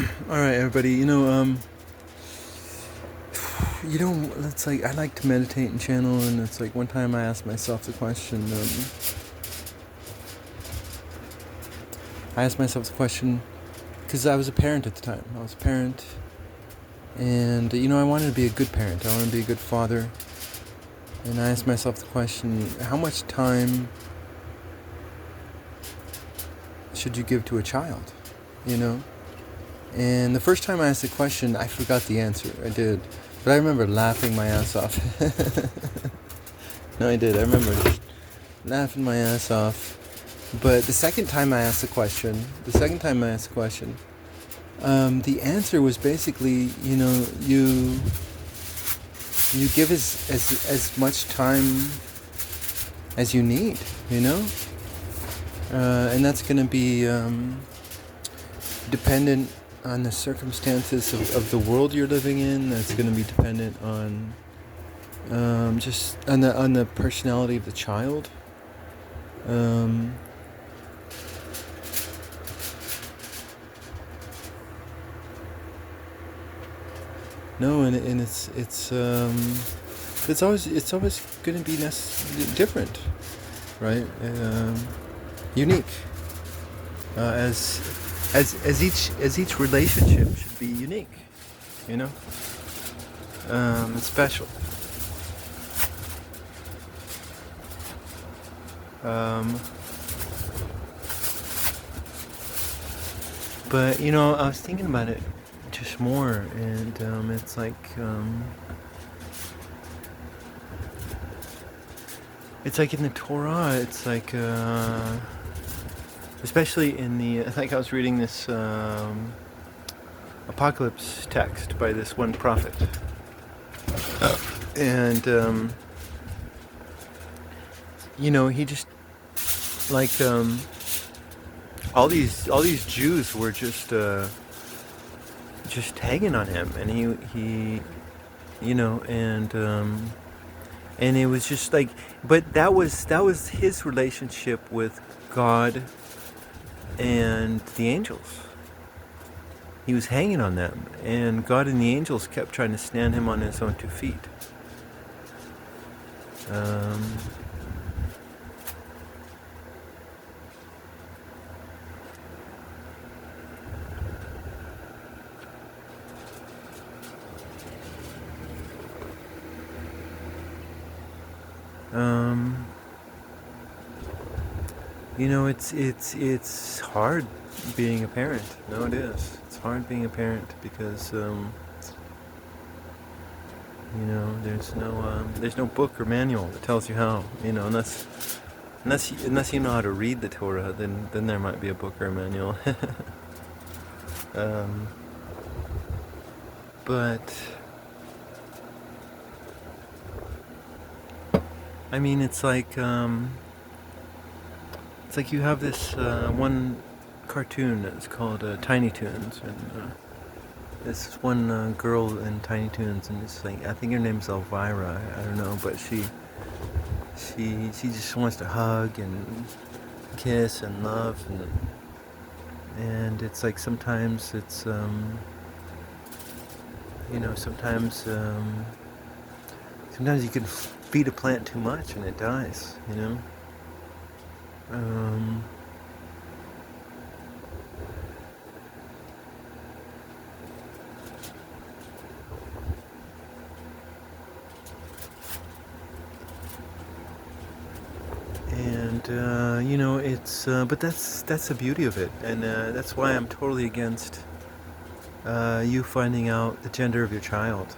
All right, everybody. It's like I like to meditate and channel, and it's like one time I asked myself the question. I asked myself the question because I was a parent at the time. I was a parent, and I wanted to be a good parent. I wanted to be a good father, and I asked myself the question: how much time should you give to a child? You know. And the first time I asked the question, I forgot the answer. I did. But I remember laughing my ass off. No, I did. I remember just laughing my ass off. But the second time I asked the question, the answer was basically, you give as much time as you need, and that's going to be dependent on the circumstances of the world you're living in. That's going to be dependent on just on the personality of the child. No, and it's always going to be different, right? Unique. As each relationship should be unique, it's special. But I was thinking about it just more, and it's like in the Torah, it's like especially in the, I was reading this apocalypse text by this one prophet, and he just like all these Jews were just hanging on him, and he and it was just like, but that was his relationship with God and the angels. He was hanging on them, and God and the angels kept trying to stand him on his own 2 feet. It's hard being a parent. No, it is. It's hard being a parent because there's no book or manual that tells you how. Unless you know how to read the Torah, then there might be a book or a manual. But I mean, it's like you have this one cartoon that's called Tiny Toons, and this one girl in Tiny Toons, and it's like, I think her name's Elvira. I don't know, but she just wants to hug and kiss and love, and it's like sometimes it's sometimes you can feed a plant too much and it dies. And it's but that's the beauty of it, and that's why I'm totally against you finding out the gender of your child,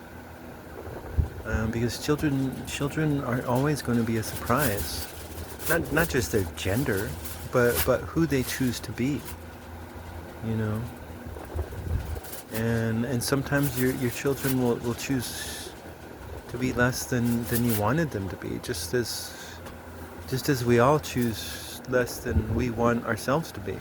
because children are always going to be a surprise, not just their gender, but who they choose to be, and sometimes your children will choose to be less than you wanted them to be, just as we all choose less than we want ourselves to be.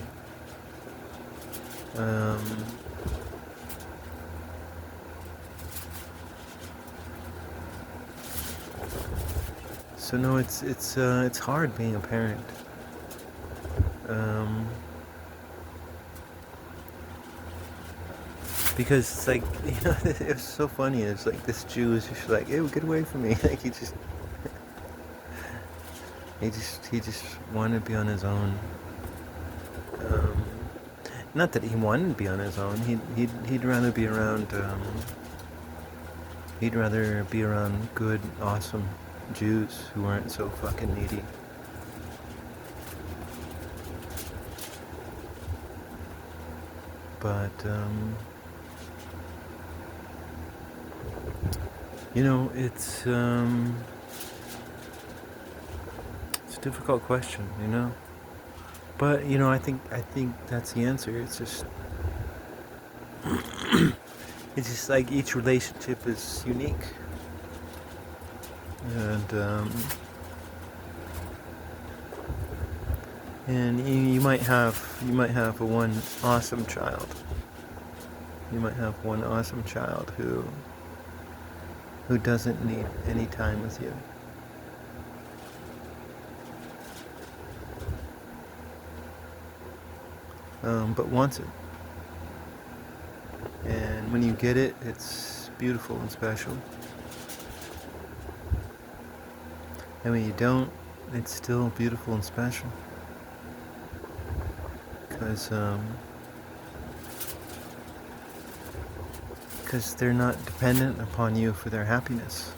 So no, it's hard being a parent. because it's like, it was so funny. It's like this Jew is just like, "Ew, get away from me!" Like he just wanted to be on his own. Um, Not that he wanted to be on his own. He'd rather be around. He'd rather be around good, awesome Jews who aren't so fucking needy. But it's a difficult question, But I think that's the answer. It's just like each relationship is unique, and you might have a one awesome child. You might have one awesome child who doesn't need any time with you. But wants it. And when you get it, it's beautiful and special. And when you don't, it's still beautiful and special. Because they're not dependent upon you for their happiness.